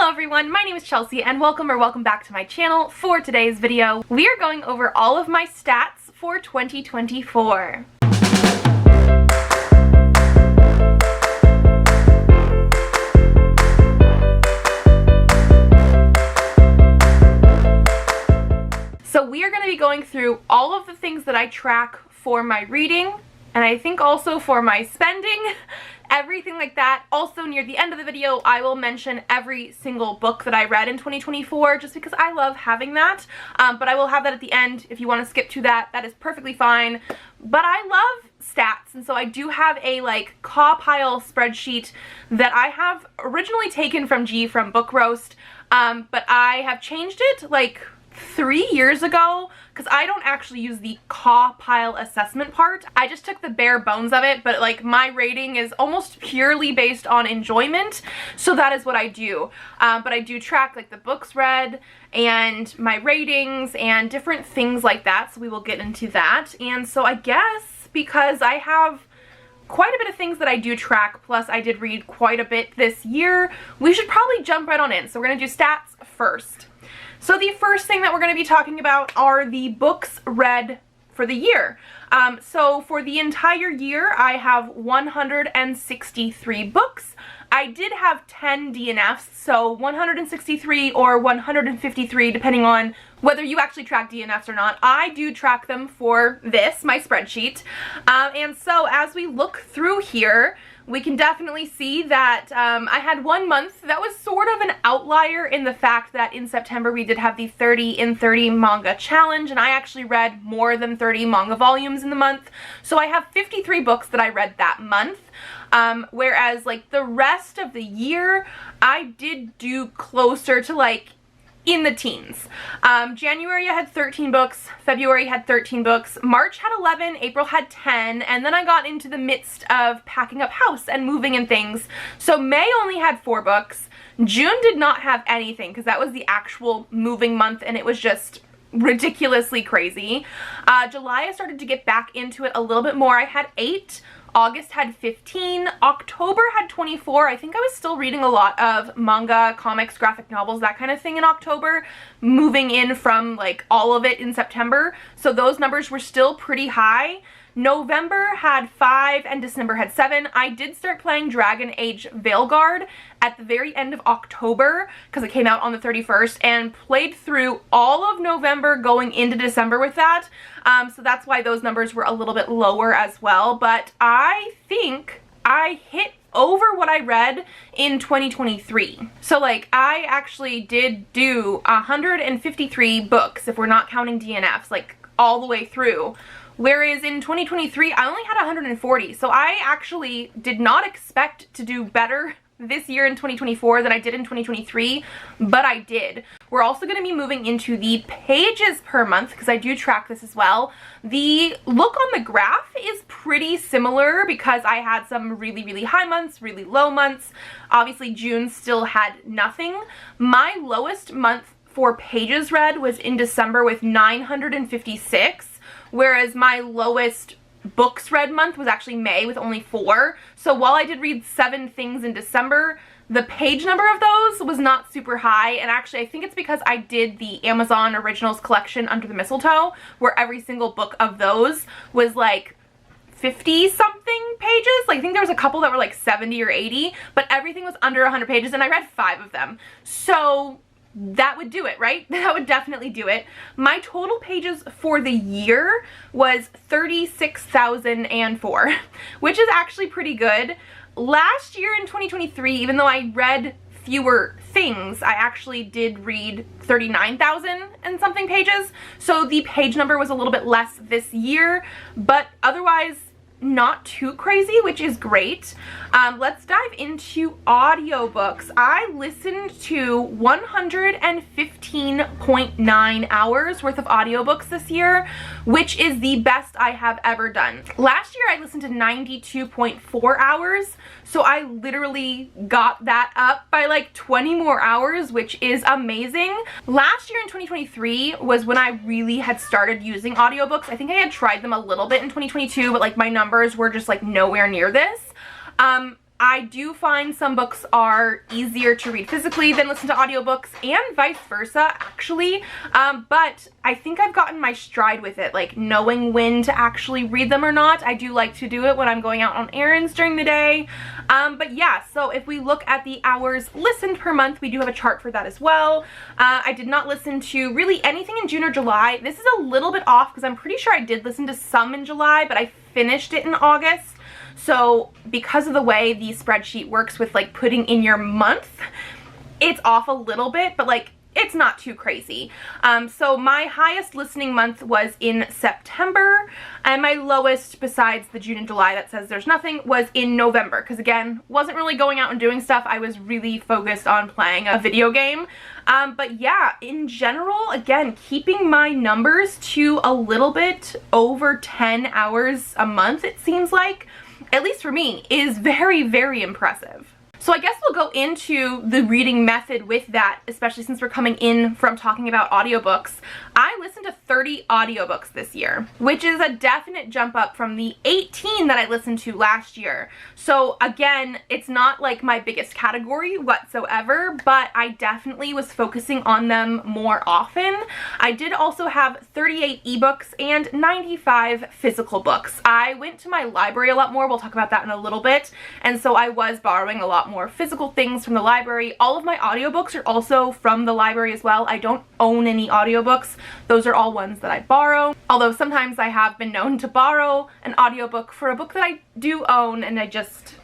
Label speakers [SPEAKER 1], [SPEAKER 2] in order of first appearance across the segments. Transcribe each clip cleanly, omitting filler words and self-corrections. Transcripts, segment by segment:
[SPEAKER 1] Hello everyone, my name is Chelsea and welcome back to my channel. For today's video, we are going over all of my stats for 2024. So we are going to be going through all of the things that I track for my reading, and I think also for my spending, everything like that. Also near the end of the video, I will mention every single book that I read in 2024 just because I love having that. But I will have that at the end. If you want to skip to that, that is perfectly fine. But I love stats, and so I do have a caw pile spreadsheet that I have originally taken from from Book Roast, but I have changed it 3 years ago because I don't actually use the caw pile assessment part. I just took the bare bones of it, but my rating is almost purely based on enjoyment, so that is what I do. But I do track the books read and my ratings and different things like that, so we will get into that. And so I guess because I have quite a bit of things that I do track, plus I did read quite a bit this year, we should probably jump right on in. So we're gonna do stats first. So the first thing that we're going to be talking about are the books read for the year. So for the entire year, I have 163 books. I did have 10 DNFs, so 163 or 153, depending on whether you actually track DNFs or not. I do track them for this, my spreadsheet. And so as we look through here, we can definitely see that I had 1 month that was sort of an outlier in the fact that in September we did have the 30 in 30 manga challenge, and I actually read more than 30 manga volumes in the month. So I have 53 books that I read that month. Whereas the rest of the year, I did do closer to in the teens. January I had 13 books, February had 13 books, March had 11, April had 10, and then I got into the midst of packing up house and moving and things. So May only had 4 books, June did not have anything because that was the actual moving month and it was just ridiculously crazy. July I started to get back into it a little bit more. I had 8. August had 15, October had 24. I think I was still reading a lot of manga, comics, graphic novels, that kind of thing in October, moving in from all of it in September. So those numbers were still pretty high. November had 5 and December had 7. I did start playing Dragon Age Veilguard at the very end of October because it came out on the 31st, and played through all of November going into December with that. So that's why those numbers were a little bit lower as well. But I think I hit over what I read in 2023. So I actually did do 153 books if we're not counting DNFs, all the way through. Whereas in 2023, I only had 140. So I actually did not expect to do better this year in 2024 than I did in 2023, but I did. We're also going to be moving into the pages per month because I do track this as well. The look on the graph is pretty similar because I had some really, really high months, really low months. Obviously, June still had nothing. My lowest month for pages read was in December with 956. Whereas my lowest books read month was actually May with only 4. So while I did read 7 things in December, the page number of those was not super high. And actually I think it's because I did the Amazon Originals collection Under the Mistletoe, where every single book of those was 50 something pages. I think there was a couple that were 70 or 80, but everything was under 100 pages and I read 5 of them. So that would do it, right? That would definitely do it. My total pages for the year was 36,004, which is actually pretty good. Last year in 2023, even though I read fewer things, I actually did read 39,000 and something pages. So the page number was a little bit less this year, but otherwise not too crazy, which is great. Let's dive into audiobooks. I listened to 115.9 hours worth of audiobooks this year, which is the best I have ever done. Last year I listened to 92.4 hours, so I literally got that up by 20 more hours, which is amazing. Last year in 2023 was when I really had started using audiobooks. I think I had tried them a little bit in 2022, but my numbers were just nowhere near this. I do find some books are easier to read physically than listen to audiobooks, and vice versa actually, but I think I've gotten my stride with it, like knowing when to actually read them or not. I do like to do it when I'm going out on errands during the day, but yeah, so if we look at the hours listened per month, we do have a chart for that as well. I did not listen to really anything in June or July. This is a little bit off because I'm pretty sure I did listen to some in July, but I finished it in August. So because of the way the spreadsheet works with like putting in your month, it's off a little bit, but like it's not too crazy. So my highest listening month was in September, and my lowest, besides the June and July that says there's nothing, was in November, because again, wasn't really going out and doing stuff. I was really focused on playing a video game. But yeah, in general, again, keeping my numbers to a little bit over 10 hours a month, it seems like, at least for me, is very, very impressive. So I guess we'll go into the reading method with that, especially since we're coming in from talking about audiobooks. I listened to 30 audiobooks this year, which is a definite jump up from the 18 that I listened to last year. So again, it's not like my biggest category whatsoever, but I definitely was focusing on them more often. I did also have 38 ebooks and 95 physical books. I went to my library a lot more. We'll talk about that in a little bit. And so I was borrowing a lot more physical things from the library. All of my audiobooks are also from the library as well. I don't own any audiobooks. Those are all ones that I borrow. Although sometimes I have been known to borrow an audiobook for a book that I do own and I just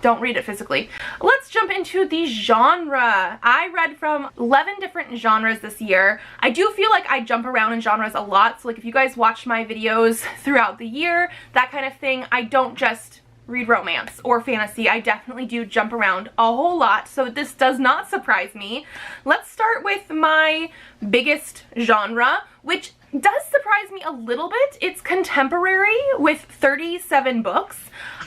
[SPEAKER 1] don't read it physically. Let's jump into the genre. I read from 11 different genres this year. I do feel like I jump around in genres a lot. So like if you guys watch my videos throughout the year, that kind of thing, I don't just read romance or fantasy. I definitely do jump around a whole lot, so this does not surprise me. Let's start with my biggest genre, which does surprise me a little bit. It's contemporary with 37 books.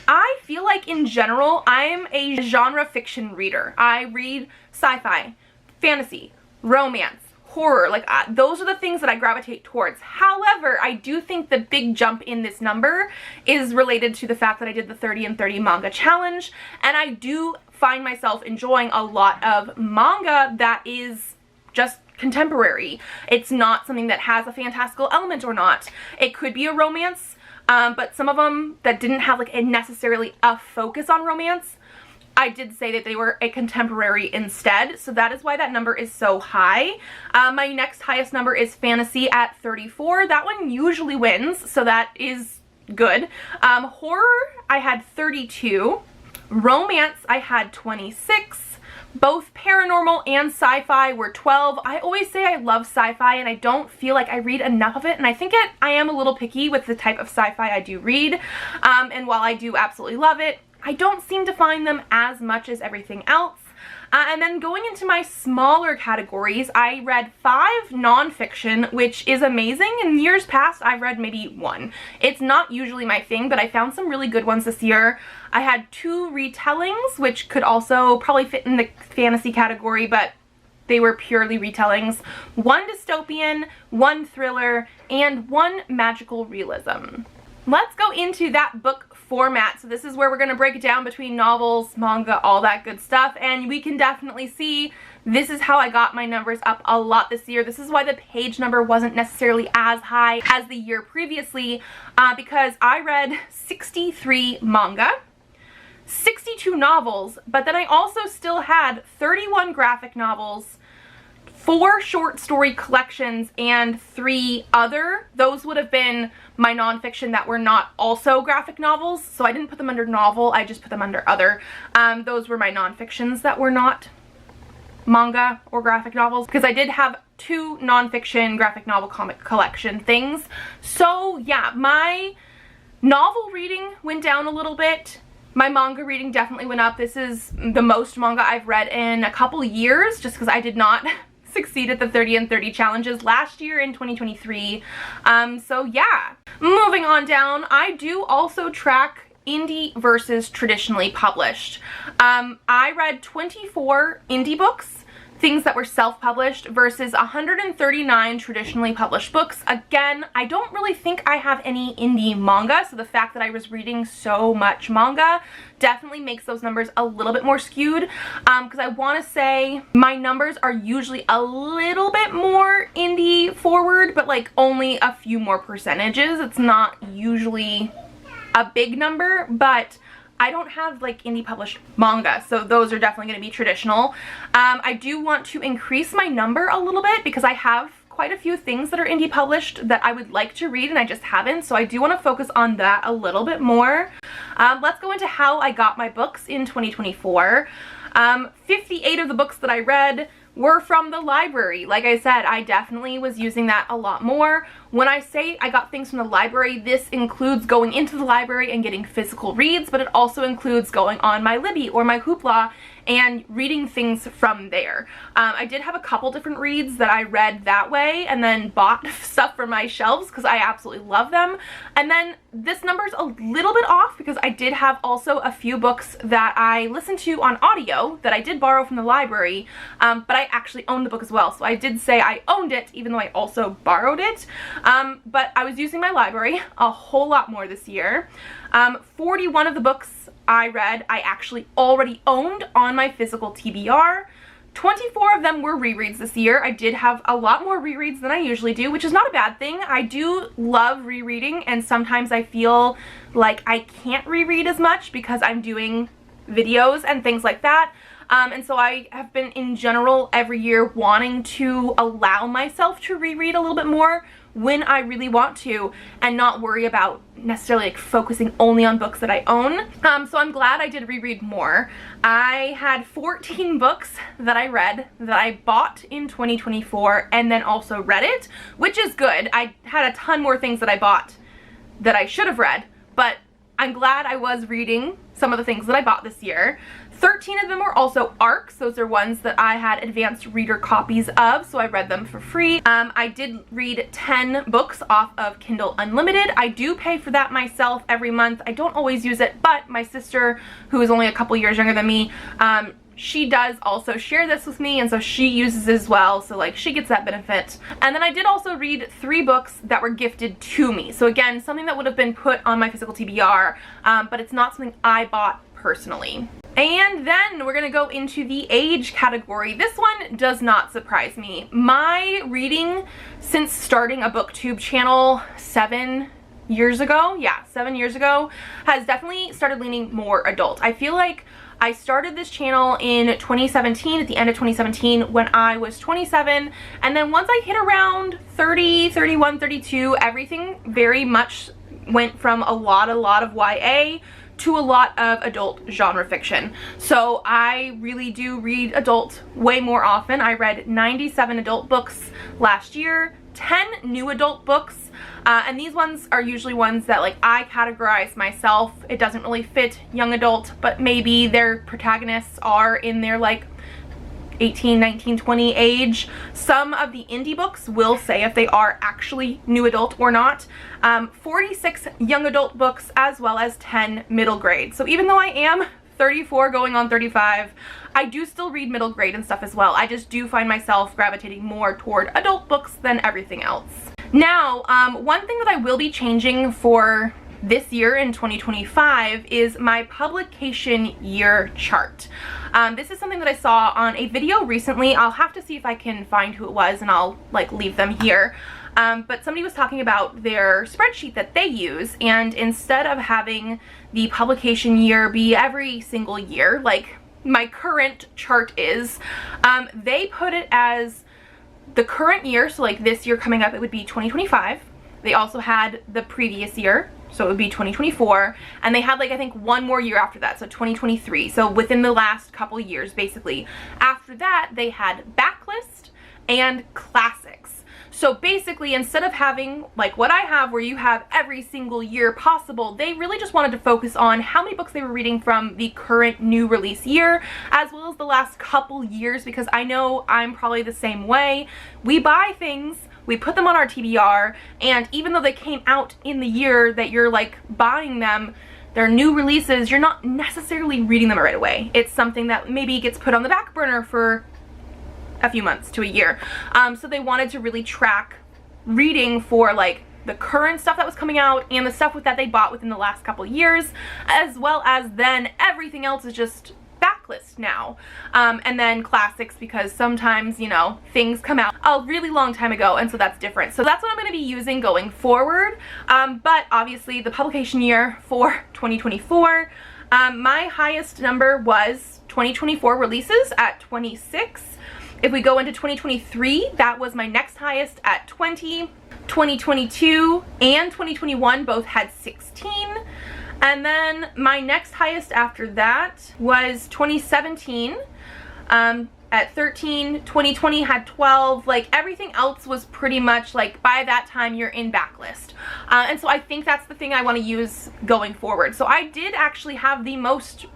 [SPEAKER 1] I feel like in general, I'm a genre fiction reader. I read sci-fi, fantasy, romance, horror, like those are the things that I gravitate towards. However, I do think the big jump in this number is related to the fact that I did the 30 and 30 manga challenge, and I do find myself enjoying a lot of manga that is just contemporary. It's not something that has a fantastical element or not. It could be a romance, but some of them that didn't have like necessarily a focus on romance, I did say that they were a contemporary instead, so that is why that number is so high. My next highest number is fantasy at 34. That one usually wins, so that is good. Horror, I had 32. Romance, I had 26. Both paranormal and sci-fi were 12. I always say I love sci-fi and I don't feel like I read enough of it, and I think I am a little picky with the type of sci-fi I do read. And while I do absolutely love it, I don't seem to find them as much as everything else. And then going into my smaller categories, I read 5 nonfiction, which is amazing. In years past, I've read maybe 1. It's not usually my thing, but I found some really good ones this year. I had 2 retellings, which could also probably fit in the fantasy category, but they were purely retellings. 1 dystopian, 1 thriller, and 1 magical realism. Let's go into that book format. So this is where we're going to break it down between novels, manga, all that good stuff, and we can definitely see this is how I got my numbers up a lot this year. This is why the page number wasn't necessarily as high as the year previously, because I read 63 manga, 62 novels, but then I also still had 31 graphic novels, 4 short story collections, and 3 other. Those would have been my nonfiction that were not also graphic novels, so I didn't put them under novel, I just put them under other. Those were my nonfictions that were not manga or graphic novels, because I did have 2 nonfiction graphic novel comic collection things. So yeah, my novel reading went down a little bit. My manga reading definitely went up. This is the most manga I've read in a couple years, just because I did not succeed at the 30 and 30 challenges last year in 2023. So yeah, moving on down, I do also track indie versus traditionally published. I read 24 indie books, things that were self-published versus 139 traditionally published books. Again, I don't really think I have any indie manga, so the fact that I was reading so much manga definitely makes those numbers a little bit more skewed, because I want to say my numbers are usually a little bit more indie forward, but like only a few more percentages. It's not usually a big number, but I don't have like indie published manga, so those are definitely going to be traditional. I do want to increase my number a little bit because I have quite a few things that are indie published that I would like to read and I just haven't, so I do want to focus on that a little bit more. Let's go into how I got my books in 2024. 58 of the books that I read were from the library. Like I said, I definitely was using that a lot more. When I say I got things from the library, this includes going into the library and getting physical reads, but it also includes going on my Libby or my Hoopla and reading things from there. I did have a couple different reads that I read that way and then bought stuff for my shelves because I absolutely love them. And then this number's a little bit off because I did have also a few books that I listened to on audio that I did borrow from the library, but I actually owned the book as well. So I did say I owned it even though I also borrowed it. But I was using my library a whole lot more this year. 41 of the books I read I actually already owned on my physical TBR. 24 of them were rereads this year. I did have a lot more rereads than I usually do, which is not a bad thing. I do love rereading, and sometimes I feel like I can't reread as much because I'm doing videos and things like that. And so I have been in general every year wanting to allow myself to reread a little bit more when I really want to and not worry about necessarily like focusing only on books that I own. So I'm glad I did reread more. I had 14 books that I read that I bought in 2024 and then also read it, which is good. I had a ton more things that I bought that I should have read, but I'm glad I was reading some of the things that I bought this year. 13 of them were also ARCs. Those are ones that I had advanced reader copies of, so I read them for free. I did read 10 books off of Kindle Unlimited. I do pay for that myself every month. I don't always use it, but my sister, who is only a couple years younger than me, she does also share this with me, and so she uses it as well, so like she gets that benefit. And then I did also read 3 books that were gifted to me. So again, something that would have been put on my physical TBR, but it's not something I bought personally. And then we're gonna go into the age category. This one does not surprise me. My reading since starting a booktube channel 7 years ago, yeah, 7 years ago, has definitely started leaning more adult. I feel like I started this channel in 2017, at the end of 2017, when I was 27, and then once I hit around 30, 31, 32, everything very much went from a lot of YA to a lot of adult genre fiction. So I really do read adult way more often. I read 97 adult books last year, 10 new adult books, and these ones are usually ones that like I categorize myself. It doesn't really fit young adult, but maybe their protagonists are in their like 18, 19, 20 age. Some of the indie books will say if they are actually new adult or not. 46 young adult books as well as 10 middle grade. So even though I am 34 going on 35, I do still read middle grade and stuff as well. I just do find myself gravitating more toward adult books than everything else. Now, one thing that I will be changing for this year in 2025 is my publication year chart. This is something that I saw on a video recently. I'll have to see if I can find who it was and I'll like leave them here. But somebody was talking about their spreadsheet that they use, and instead of having the publication year be every single year like my current chart is, they put it as the current year. So like this year coming up, it would be 2025. They also had the previous year, so it would be 2024, and they had like I think one more year after that, so 2023. So within the last couple years basically. After that they had backlist and classics. So basically, instead of having like what I have where you have every single year possible, they really just wanted to focus on how many books they were reading from the current new release year as well as the last couple years, because I know I'm probably the same way. We buy things, we put them on our TBR, and even though they came out in the year that you're like buying them, they're new releases, you're not necessarily reading them right away. It's something that maybe gets put on the back burner for a few months to a year. So they wanted to really track reading for like the current stuff that was coming out and the stuff that they bought within the last couple years, as well as then everything else is just backlist now. And then classics, because sometimes, you know, things come out a really long time ago, and so that's different. So that's what I'm going to be using going forward. But obviously the publication year for 2024, my highest number was 2024 releases at 26. If we go into 2023, that was my next highest at 20. 2022 and 2021 both had 16. And then my next highest after that was 2017 at 13. 2020 had 12. Like everything else was pretty much like by that time you're in backlist. And so I think that's the thing I want to use going forward. So I did actually have the most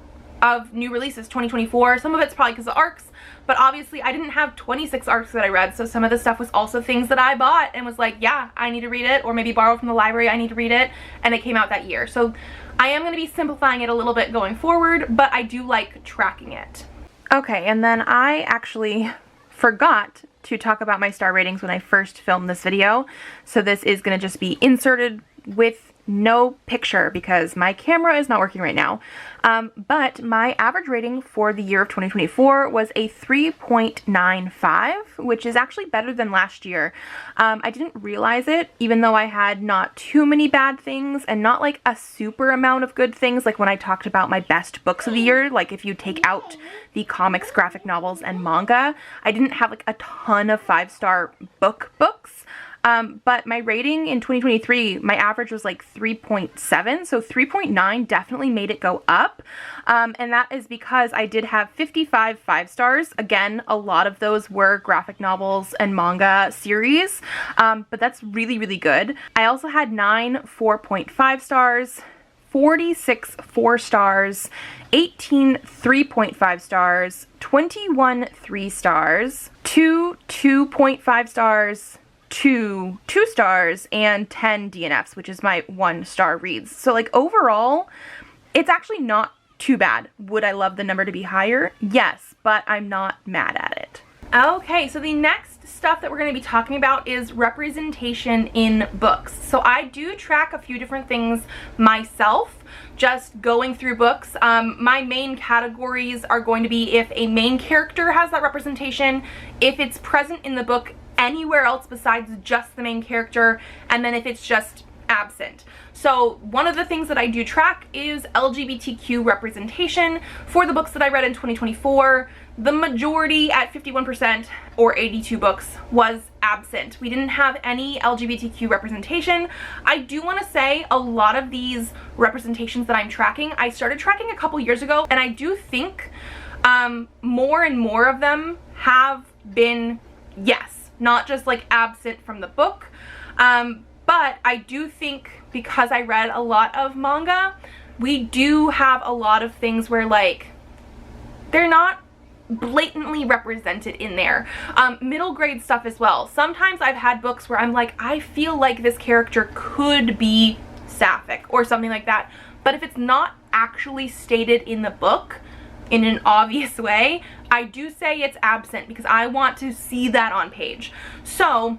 [SPEAKER 1] of new releases 2024. Some of it's probably because of ARCs, but obviously I didn't have 26 ARCs that I read, so some of the stuff was also things that I bought and was like, yeah, I need to read it, or maybe borrow from the library, I need to read it, and it came out that year. So I am going to be simplifying it a little bit going forward, but I do like tracking it. Okay, and then I actually forgot to talk about my star ratings when I first filmed this video, so this is going to just be inserted with no picture because my camera is not working right now. But my average rating for the year of 2024 was a 3.95, which is actually better than last year. I didn't realize it, even though I had not too many bad things and not like a super amount of good things, like when I talked about my best books of the year, like if you take out the comics, graphic novels, and manga, I didn't have like a ton of 5-star books. But my rating in 2023, my average was like 3.7, so 3.9 definitely made it go up, and that is because I did have 55 5-stars. Again, a lot of those were graphic novels and manga series, but that's really, really good. I also had 9 4.5 stars, 46 4 stars, 18 3.5 stars, 21 3 stars, 2 2.5 stars, 2 stars, and 10 DNFs, which is my 1-star reads. So like overall, it's actually not too bad. Would I love the number to be higher? Yes, but I'm not mad at it. Okay, so the next stuff that we're going to be talking about is representation in books. So I do track a few different things myself, just going through books. My main categories are going to be if a main character has that representation, if it's present in the book anywhere else besides just the main character, and then if it's just absent. So one of the things that I do track is LGBTQ representation for the books that I read in 2024. The majority at 51% or 82 books was absent. We didn't have any LGBTQ representation. I do want to say a lot of these representations that I'm tracking, I started tracking a couple years ago, and I do think more and more of them have been yes, not just like absent from the book. But I do think because I read a lot of manga, we do have a lot of things where like they're not blatantly represented in there. Middle grade stuff as well. Sometimes I've had books where I'm like, I feel like this character could be sapphic or something like that, but if it's not actually stated in the book in an obvious way, I do say it's absent because I want to see that on page. So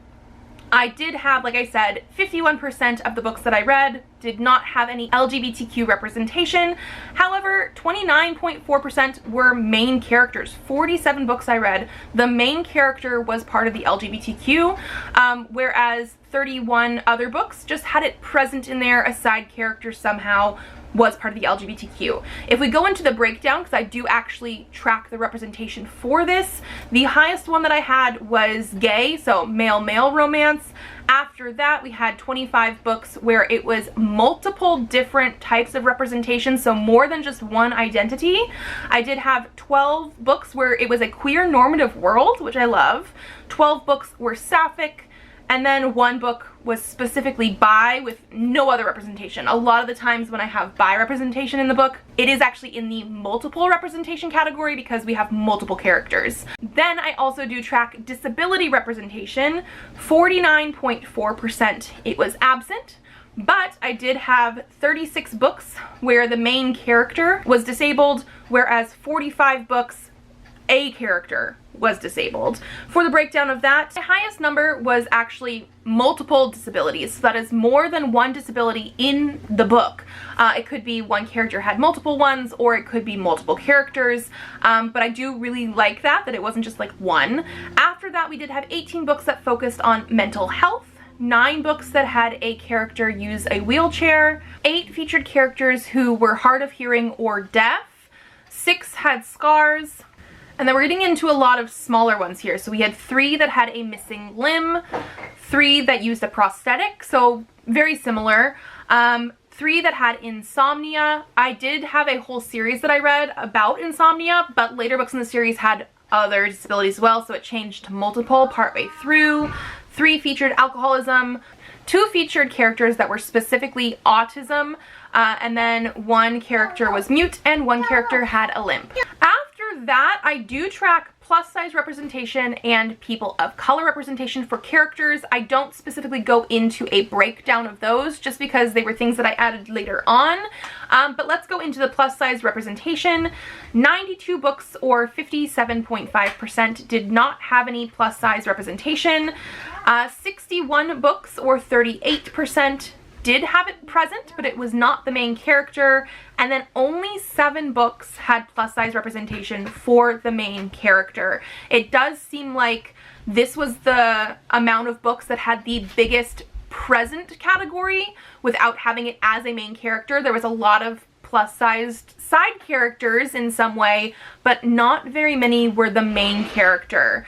[SPEAKER 1] I did have, like I said, 51% of the books that I read did not have any LGBTQ representation. However, 29.4% were main characters. 47 books I read, the main character was part of the LGBTQ, whereas 31 other books just had it present in there, a side character somehow was part of the LGBTQ. If we go into the breakdown, because I do actually track the representation for this, the highest one that I had was gay, so male-male romance. After that, we had 25 books where it was multiple different types of representation, so more than just one identity. I did have 12 books where it was a queer normative world, which I love. 12 books were sapphic, and then 1 book was specifically bi with no other representation. A lot of the times when I have bi representation in the book, it is actually in the multiple representation category because we have multiple characters. Then I also do track disability representation. 49.4% it was absent, but I did have 36 books where the main character was disabled, whereas 45 books a character was disabled. For the breakdown of that, the highest number was actually multiple disabilities. So that is more than one disability in the book. It could be one character had multiple ones, or it could be multiple characters, but I do really like that it wasn't just like one. After that, we did have 18 books that focused on mental health, 9 books that had a character use a wheelchair, 8 featured characters who were hard of hearing or deaf, 6 had scars, and then we're getting into a lot of smaller ones here. So we had 3 that had a missing limb, 3 that used a prosthetic, so very similar, 3 that had insomnia. I did have a whole series that I read about insomnia, but later books in the series had other disabilities as well, so it changed to multiple partway through. 3 featured alcoholism, 2 featured characters that were specifically autism, and then 1 character was mute and 1 character had a limp. After that, I do track plus size representation and people of color representation for characters. I don't specifically go into a breakdown of those just because they were things that I added later on. But let's go into the plus size representation. 92 books, or 57.5%, did not have any plus size representation. 61 books, or 38%, did have it present, but it was not the main character, and then only 7 books had plus size representation for the main character. It does seem like this was the amount of books that had the biggest present category without having it as a main character. There was a lot of plus sized side characters in some way, but not very many were the main character.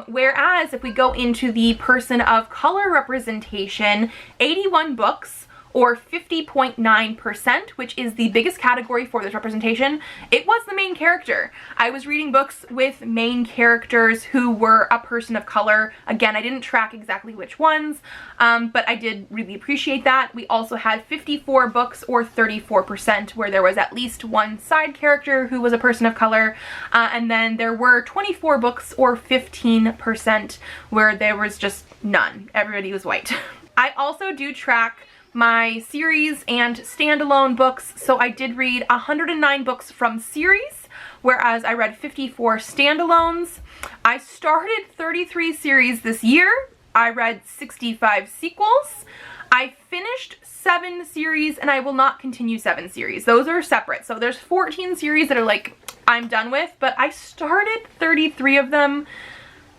[SPEAKER 1] Whereas if we go into the person of color representation, 81 books, or 50.9%, which is the biggest category for this representation, it was the main character. I was reading books with main characters who were a person of color. Again, I didn't track exactly which ones, but I did really appreciate that. We also had 54 books, or 34%, where there was at least 1 side character who was a person of color, and then there were 24 books, or 15%, where there was just none. Everybody was white. I also do track my series and standalone books, so I did read 109 books from series, whereas I read 54 standalones. I started 33 series this year. I read 65 sequels. I finished 7 series, and I will not continue 7 series. Those are separate. So there's 14 series that are like I'm done with, but I started 33 of them.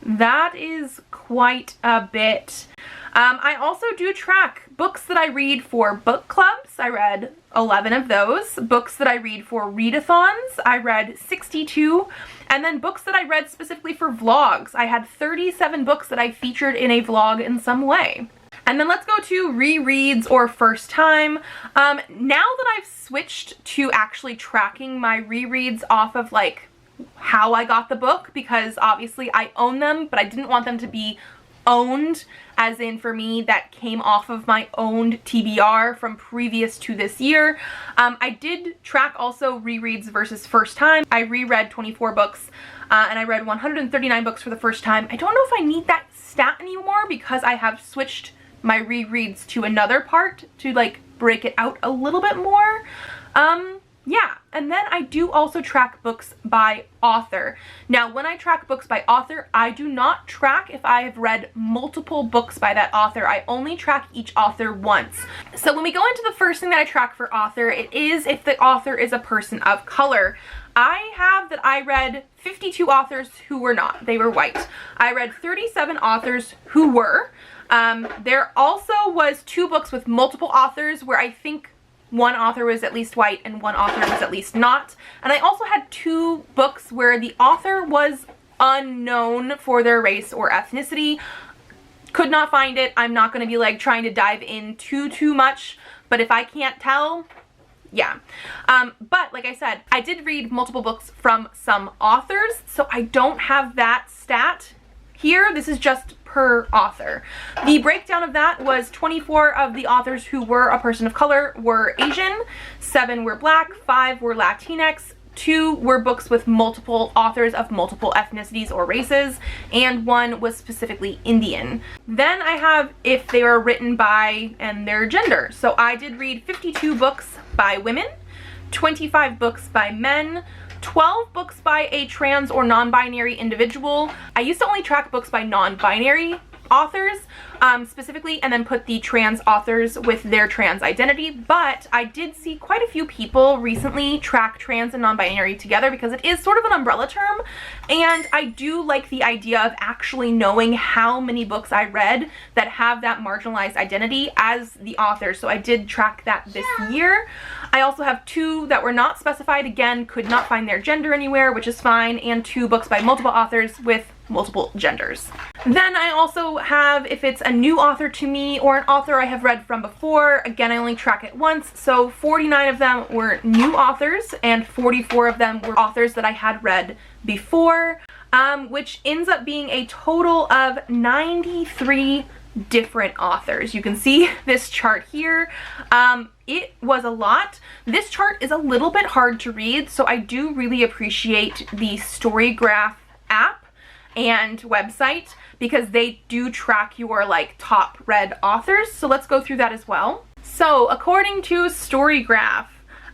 [SPEAKER 1] That is quite a bit. I also do track books that I read for book clubs. I read 11 of those. Books that I read for readathons, I read 62. And then books that I read specifically for vlogs. I had 37 books that I featured in a vlog in some way. And then let's go to rereads or first time. Now that I've switched to actually tracking my rereads off of like how I got the book, because obviously I own them, but I didn't want them to be owned, as in for me that came off of my owned TBR from previous to this year. I did track also rereads versus first time. I reread 24 books and I read 139 books for the first time. I don't know if I need that stat anymore because I have switched my rereads to another part to like break it out a little bit more. Yeah, and then I do also track books by author. Now, when I track books by author, I do not track if I have read multiple books by that author. I only track each author once. So when we go into the first thing that I track for author, it is if the author is a person of color. I have that I read 52 authors who were not. They were white. I read 37 authors who were. There also was 2 books with multiple authors where I think one author was at least white and one author was at least not. And I also had 2 books where the author was unknown for their race or ethnicity. Could not find it. I'm not going to be like trying to dive in too much, but if I can't tell, yeah. But like I said, I did read multiple books from some authors, so I don't have that stat here. This is just per author. The breakdown of that was 24 of the authors who were a person of color were Asian, 7 were Black, 5 were Latinx, 2 were books with multiple authors of multiple ethnicities or races, and 1 was specifically Indian. Then I have if they were written by and their gender. So I did read 52 books by women, 25 books by men, 12 books by a trans or non-binary individual. I used to only track books by non-binary authors specifically, and then put the trans authors with their trans identity, but I did see quite a few people recently track trans and non-binary together because it is sort of an umbrella term, and I do like the idea of actually knowing how many books I read that have that marginalized identity as the author, so I did track that this year. I also have 2 that were not specified, again, could not find their gender anywhere, which is fine, and 2 books by multiple authors with multiple genders. Then I also have, if it's a new author to me or an author I have read from before, again, I only track it once, so 49 of them were new authors and 44 of them were authors that I had read before, which ends up being a total of 93 different authors. You can see this chart here. It was a lot. This chart is a little bit hard to read, so I do really appreciate the StoryGraph app and website because they do track your like top read authors. So let's go through that as well. So according to StoryGraph,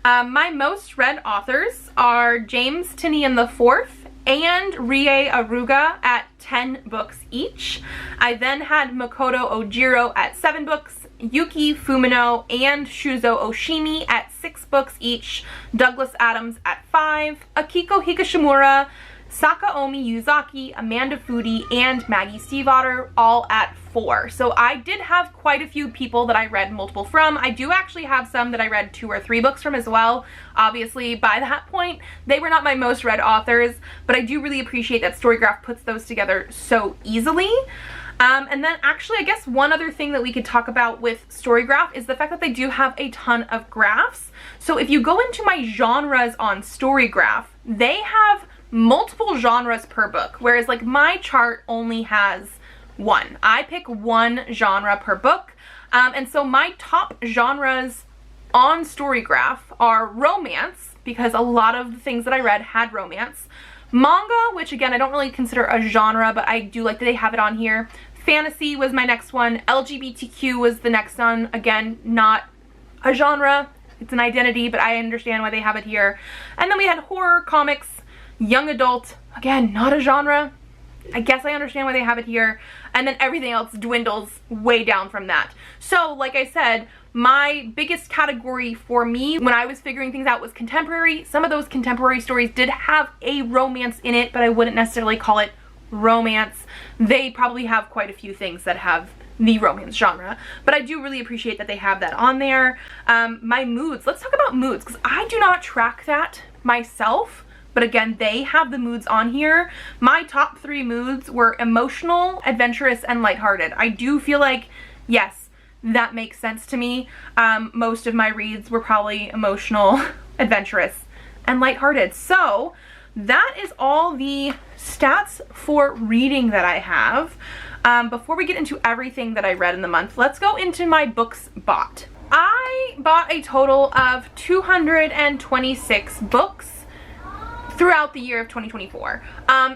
[SPEAKER 1] my most read authors are James Tinian IV and Rie Aruga at 10 books each. I then had Makoto Ojiro at 7 books, Yuki Fumino and Shuzo Oshimi at 6 books each, Douglas Adams at 5, Akiko Higashimura, Sakaomi Yuzaki, Amanda Foody, and Maggie Stiefvater all at 4. So I did have quite a few people that I read multiple from. I do actually have some that I read 2 or 3 books from as well. Obviously, by that point, they were not my most read authors, but I do really appreciate that StoryGraph puts those together so easily. And then actually, I guess one other thing that we could talk about with StoryGraph is the fact that they do have a ton of graphs. So if you go into my genres on StoryGraph, they have multiple genres per book, whereas like my chart only has 1. I pick 1 genre per book, and so my top genres on StoryGraph are romance, because a lot of the things that I read had romance, manga, which again I don't really consider a genre, but I do like that they have it on here, fantasy was my next one, LGBTQ was the next one, again not a genre, it's an identity, but I understand why they have it here, and then we had horror, comics, young adult, again, not a genre. I guess I understand why they have it here. And then everything else dwindles way down from that. So, like I said, my biggest category for me when I was figuring things out was contemporary. Some of those contemporary stories did have a romance in it, but I wouldn't necessarily call it romance. They probably have quite a few things that have the romance genre, but I do really appreciate that they have that on there. My moods, let's talk about moods, because I do not track that myself. But again, they have the moods on here. My top 3 moods were emotional, adventurous, and lighthearted. I do feel like, yes, that makes sense to me. Most of my reads were probably emotional, adventurous, and lighthearted. So that is all the stats for reading that I have. Before we get into everything that I read in the month, let's go into my books bought. I bought a total of 226 books throughout the year of 2024.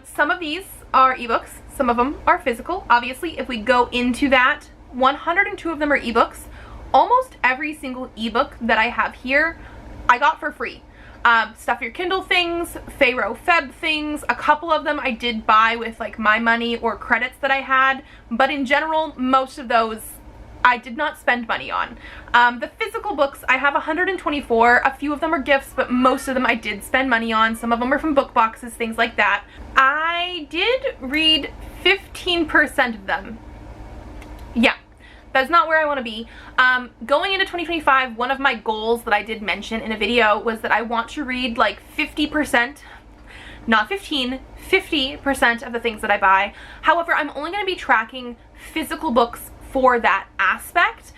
[SPEAKER 1] Some of these are ebooks, some of them are physical. Obviously, if we go into that, 102 of them are ebooks. Almost every single ebook that I have here, I got for free. Stuff Your Kindle things, Pharaoh Feb things, a couple of them I did buy with like my money or credits that I had, but in general, most of those I did not spend money on. The physical books, I have 124. A few of them are gifts, but most of them I did spend money on. Some of them are from book boxes, things like that. I did read 15% of them. Yeah, that's not where I want to be. Going into 2025, one of my goals that I did mention in a video was that I want to read like 50%, not 15, 50% of the things that I buy. However, I'm only going to be tracking physical books for that aspect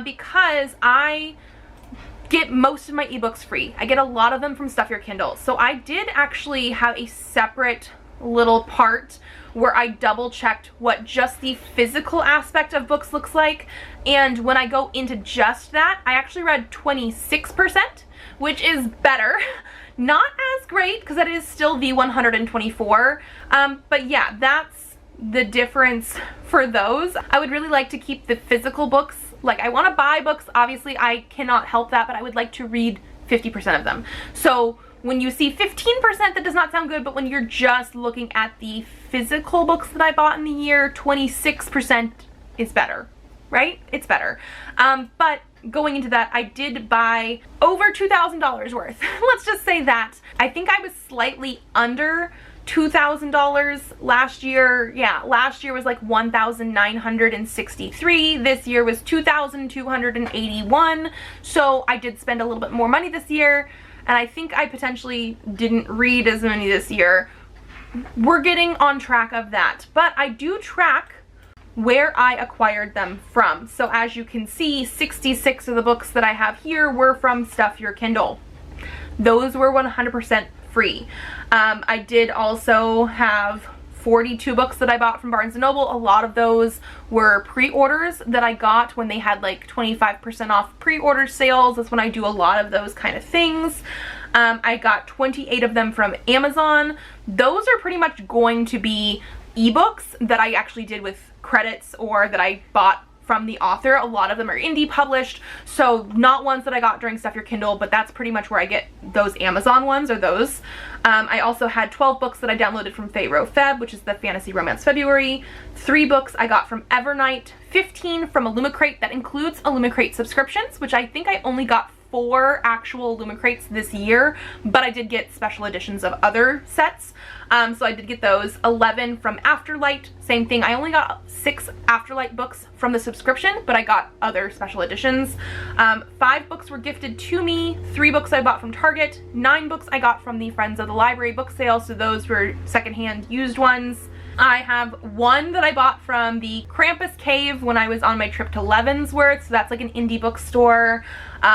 [SPEAKER 1] because I get most of my ebooks free. I get a lot of them from Stuff Your Kindle. So I did actually have a separate little part where I double checked what just the physical aspect of books looks like, and when I go into just that, I actually read 26%, which is better. Not as great because that is still the 124, but yeah, that's the difference for those. I would really like to keep the physical books. Like, I want to buy books, obviously I cannot help that, but I would like to read 50% of them. So when you see 15%, that does not sound good, but when you're just looking at the physical books that I bought in the year, 26% is better, right? It's better. But going into that, I did buy over $2,000 worth. Let's just say that. I think I was slightly under $2,000 last year. Yeah, last year was like $1,963. This year was $2,281. So I did spend a little bit more money this year, and I think I potentially didn't read as many this year. We're getting on track of that, but I do track where I acquired them from. So as you can see, 66 of the books that I have here were from Stuff Your Kindle. Those were 100% free. I did also have 42 books that I bought from Barnes & Noble. A lot of those were pre-orders that I got when they had like 25% off pre-order sales. That's when I do a lot of those kind of things. I got 28 of them from Amazon. Those are pretty much going to be ebooks that I actually did with credits or that I bought from the author. A lot of them are indie published, so not ones that I got during Stuff Your Kindle, but that's pretty much where I get those Amazon ones, or those. I also had 12 books that I downloaded from Fayro Feb, which is the Fantasy Romance February. 3 books I got from Evernight. 15 from Illumicrate. That includes Illumicrate subscriptions, which I think I only got 4 actual Illumicrates this year, but I did get special editions of other sets. So I did get those. 11 from Afterlight, same thing. I only got 6 Afterlight books from the subscription, but I got other special editions. 5 books were gifted to me. 3 books I bought from Target. 9 books I got from the Friends of the Library book sale, so those were secondhand used ones. I have 1 that I bought from the Krampus Cave when I was on my trip to Leavenworth, so that's like an indie bookstore.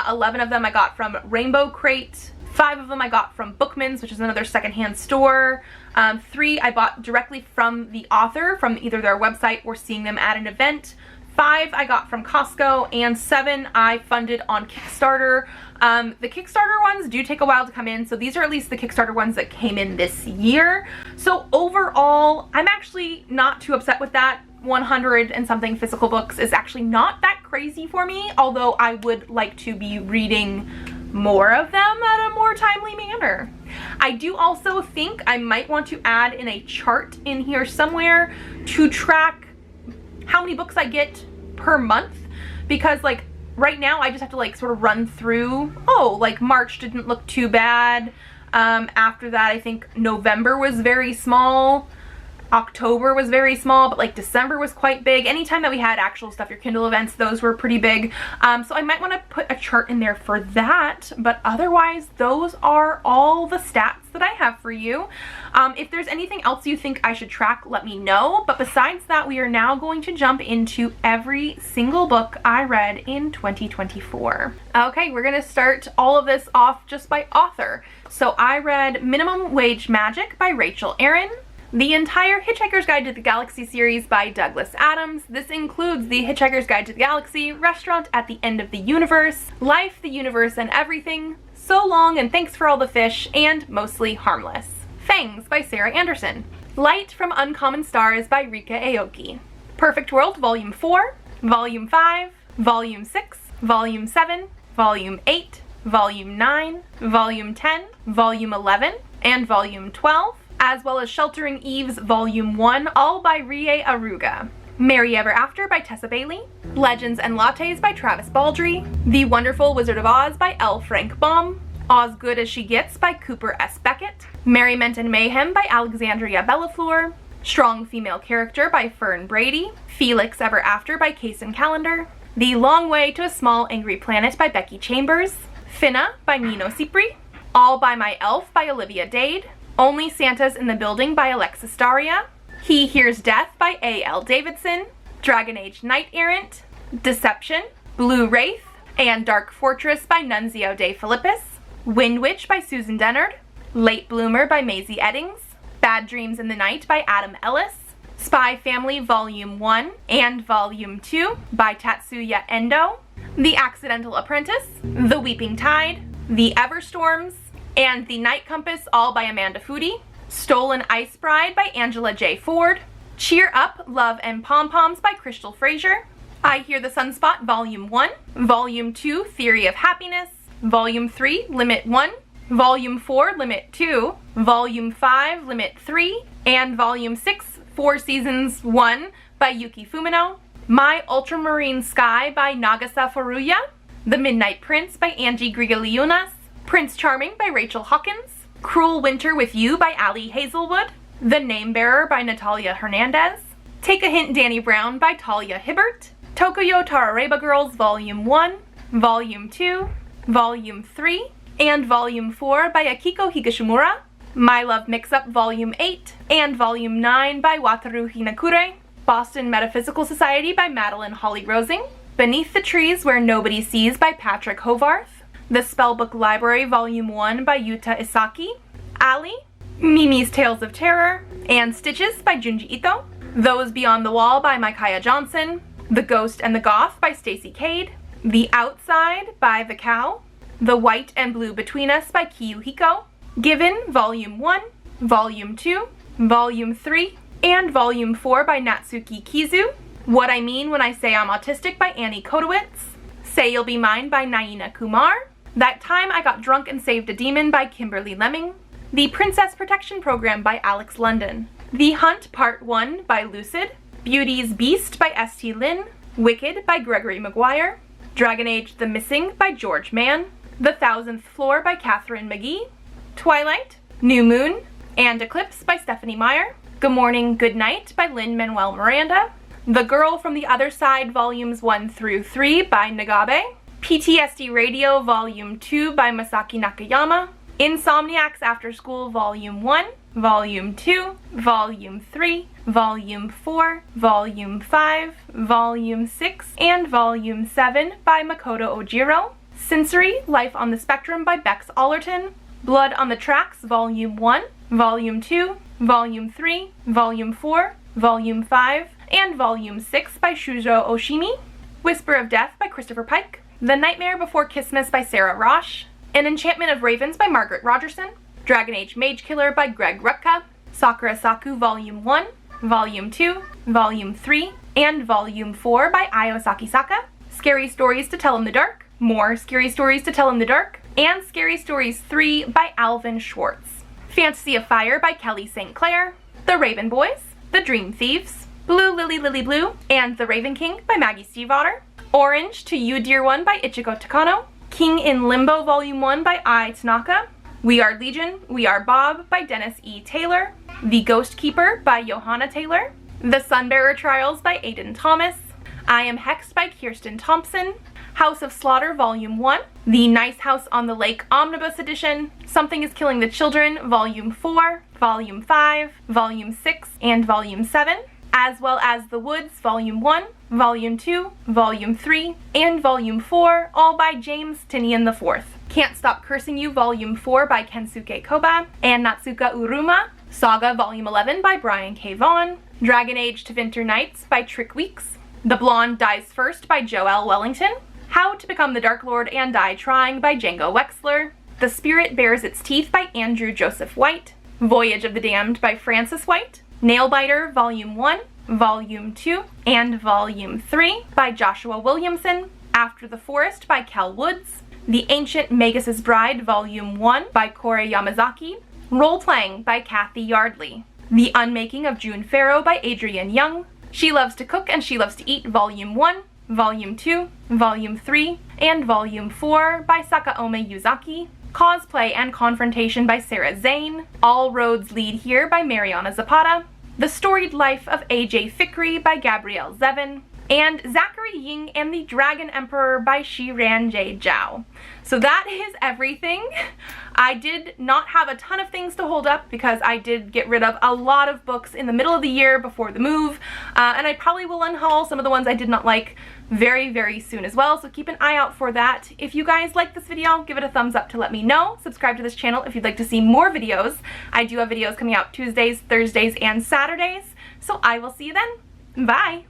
[SPEAKER 1] 11 of them I got from Rainbow Crate. 5 of them I got from Bookman's, which is another secondhand store. 3 I bought directly from the author, from either their website or seeing them at an event. 5 I got from Costco, and 7 I funded on Kickstarter. The Kickstarter ones do take a while to come in, so these are at least the Kickstarter ones that came in this year. So overall, I'm actually not too upset with that. 100 and something physical books is actually not that crazy for me, although I would like to be reading more of them at a more timely manner. I do also think I might want to add in a chart in here somewhere to track how many books I get per month, because like right now I just have to like sort of run through, oh, like March didn't look too bad. After that, I think November was very small. October was very small, but like December was quite big. Anytime that we had actual Stuff Your Kindle events, those were pretty big. So I might want to put a chart in there for that, but otherwise those are all the stats that I have for you. If there's anything else you think I should track, let me know. But besides that, we are now going to jump into every single book I read in 2024. Okay, we're gonna start all of this off just by author. So I read Minimum Wage Magic by Rachel Aaron, the entire Hitchhiker's Guide to the Galaxy series by Douglas Adams. This includes the Hitchhiker's Guide to the Galaxy, Restaurant at the End of the Universe, Life, the Universe, and Everything, So Long and Thanks for All the Fish, and Mostly Harmless. Fangs by Sarah Anderson. Light from Uncommon Stars by Rika Aoki. Perfect World Volume 4, Volume 5, Volume 6, Volume 7, Volume 8, Volume 9, Volume 10, Volume 11, and Volume 12, as well as Sheltering Eves Volume 1, all by Rie Aruga. Merry Ever After by Tessa Bailey. Legends and Lattes by Travis Baldry. The Wonderful Wizard of Oz by L. Frank Baum. Osgood as She Gets by Cooper S. Beckett. Merriment and Mayhem by Alexandria Bellafleur. Strong Female Character by Fern Brady. Felix Ever After by Kaysen Callender. The Long Way to a Small Angry Planet by Becky Chambers. Finna by Nino Cipri. All by My Elf by Olivia Dade. Only Santa's in the Building by Alexis Daria. He Hears Death by A.L. Davidson. Dragon Age Knight Errant. Deception, Blue Wraith, and Dark Fortress by Nunzio de Philippis. Wind Witch by Susan Dennard. Late Bloomer by Maisie Eddings. Bad Dreams in the Night by Adam Ellis. Spy Family Volume 1 and Volume 2 by Tatsuya Endo. The Accidental Apprentice, The Weeping Tide, The Everstorms, and The Night Compass, all by Amanda Foody. Stolen Ice Bride by Angela J. Ford. Cheer Up, Love and Pom-Poms by Crystal Fraser. I Hear the Sunspot Volume 1, Volume 2, Theory of Happiness, Volume 3, Limit 1, Volume 4, Limit 2, Volume 5, Limit 3, and Volume 6, 4 Seasons 1 by Yuki Fumino, My Ultramarine Sky by Nagasa Furuya, The Midnight Prince by Angie Grigaliunas, Prince Charming by Rachel Hawkins, Cruel Winter with You by Ali Hazelwood, The Name Bearer by Natalia Hernandez, Take a Hint Danny Brown by Talia Hibbert, Tokuyo Tarareba Girls Volume 1, Volume 2, Volume 3, and Volume 4 by Akiko Higashimura, My Love Mix-Up Volume 8, and Volume 9 by Wataru Hinakure, Boston Metaphysical Society by Madeline Holly Rosing, Beneath the Trees Where Nobody Sees by Patrick Hovarth, The Spellbook Library Volume 1 by Yuta Isaki, Ali, Mimi's Tales of Terror, and Stitches by Junji Ito, Those Beyond the Wall by Micaiah Johnson, The Ghost and the Goth by Stacey Cade, The Outside by The Cow, The White and Blue Between Us by Kiyuhiko, Given Volume 1, Volume 2, Volume 3, and Volume 4 by Natsuki Kizu, What I Mean When I Say I'm Autistic by Annie Kodowitz, Say You'll Be Mine by Naina Kumar, That Time I Got Drunk and Saved a Demon by Kimberly Lemming, The Princess Protection Program by Alex London, The Hunt Part 1 by Lucid, Beauty's Beast by S.T. Lin, Wicked by Gregory Maguire, Dragon Age The Missing by George Mann, The Thousandth Floor by Catherine McGee, Twilight, New Moon, and Eclipse by Stephanie Meyer, Good Morning, Good Night by Lin-Manuel Miranda, The Girl from the Other Side Volumes 1 through 3 by Nagabe, PTSD Radio Volume 2 by Masaki Nakayama, Insomniacs After School Volume 1, Volume 2, Volume 3, Volume 4, Volume 5, Volume 6, and Volume 7 by Makoto Ojiro, Sensory, Life on the Spectrum by Bex Allerton, Blood on the Tracks Volume 1, Volume 2, Volume 3, Volume 4, Volume 5, and Volume 6 by Shujo Oshimi, Whisper of Death by Christopher Pike, The Nightmare Before Christmas by Sarah Rosh, An Enchantment of Ravens by Margaret Rogerson, Dragon Age Mage Killer by Greg Rutka, Sakura Saku Volume 1, Volume 2, Volume 3, and Volume 4 by Ayo Sakisaka, Scary Stories to Tell in the Dark, More Scary Stories to Tell in the Dark, and Scary Stories 3 by Alvin Schwartz, Fantasy of Fire by Kelly St. Clair, The Raven Boys, The Dream Thieves, Blue Lily Lily Blue, and The Raven King by Maggie Stiefvater, Orange to You Dear One by Ichiko Takano, King in Limbo Volume 1 by Ai Tanaka, We Are Legion, We Are Bob by Dennis E. Taylor, The Ghost Keeper by Johanna Taylor, The Sunbearer Trials by Aidan Thomas, I Am Hexed by Kirsten Thompson, House of Slaughter Volume 1, The Nice House on the Lake Omnibus Edition, Something is Killing the Children Volume 4, Volume 5, Volume 6, and Volume 7, as well as The Woods Volume 1, Volume 2, Volume 3, and Volume 4, all by James Tinian IV. Can't Stop Cursing You Volume 4 by Kensuke Koba, and Natsuka Uruma, Saga Volume 11 by Brian K. Vaughan, Dragon Age to Winter Nights by Trick Weeks, The Blonde Dies First by Joelle Wellington, How to Become the Dark Lord and Die Trying by Django Wexler, The Spirit Bares Its Teeth by Andrew Joseph White, Voyage of the Damned by Francis White, Nailbiter Volume 1, Volume 2, and Volume 3 by Joshua Williamson, After the Forest by Kel Woods, The Ancient Magus' Bride Volume 1 by Korei Yamazaki, Role-Playing by Kathy Yardley, The Unmaking of June Farrow by Adrienne Young, She Loves to Cook and She Loves to Eat Volume 1, Volume 2, Volume 3, and Volume 4 by Sakaome Yuzaki, Cosplay and Confrontation by Sarah Zane, All Roads Lead Here by Mariana Zapata, The Storied Life of A.J. Fikri by Gabrielle Zevin, and Zachary Ying and the Dragon Emperor by Shiran J. Zhao. So that is everything. I did not have a ton of things to hold up because I did get rid of a lot of books in the middle of the year before the move, and I probably will unhaul some of the ones I did not like very, very soon as well, so keep an eye out for that. If you guys like this video, give it a thumbs up to let me know. Subscribe to this channel if you'd like to see more videos. I do have videos coming out Tuesdays, Thursdays, and Saturdays, so I will see you then. Bye!